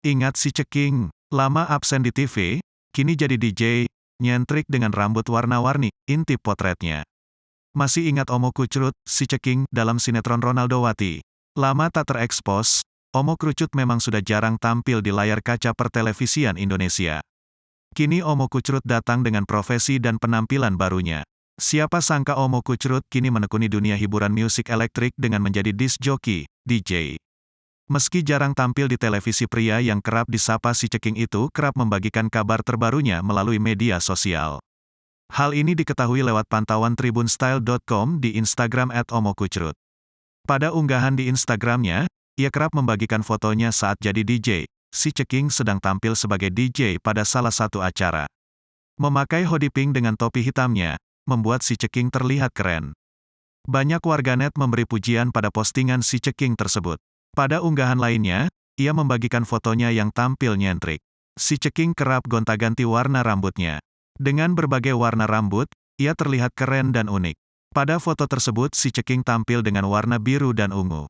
Ingat si Ceking, lama absen di TV, kini jadi DJ, nyentrik dengan rambut warna-warni, intip potretnya. Masih ingat Omo Kucrut, si Ceking, dalam sinetron Ronaldowati? Lama tak terekspos, Omo Kucrut memang sudah jarang tampil di layar kaca pertelevisian Indonesia. Kini Omo Kucrut datang dengan profesi dan penampilan barunya. Siapa sangka Omo Kucrut kini menekuni dunia hiburan musik elektrik dengan menjadi disc jockey, DJ. Meski jarang tampil di televisi, pria yang kerap disapa si Ceking itu kerap membagikan kabar terbarunya melalui media sosial. Hal ini diketahui lewat pantauan tribunstyle.com di Instagram @omokucrut. Pada unggahan di Instagramnya, ia kerap membagikan fotonya saat jadi DJ. Si Ceking sedang tampil sebagai DJ pada salah satu acara. Memakai hoodie pink dengan topi hitamnya, membuat si Ceking terlihat keren. Banyak warganet memberi pujian pada postingan si Ceking tersebut. Pada unggahan lainnya, ia membagikan fotonya yang tampil nyentrik. Si Ceking kerap gonta-ganti warna rambutnya. Dengan berbagai warna rambut, ia terlihat keren dan unik. Pada foto tersebut si Ceking tampil dengan warna biru dan ungu.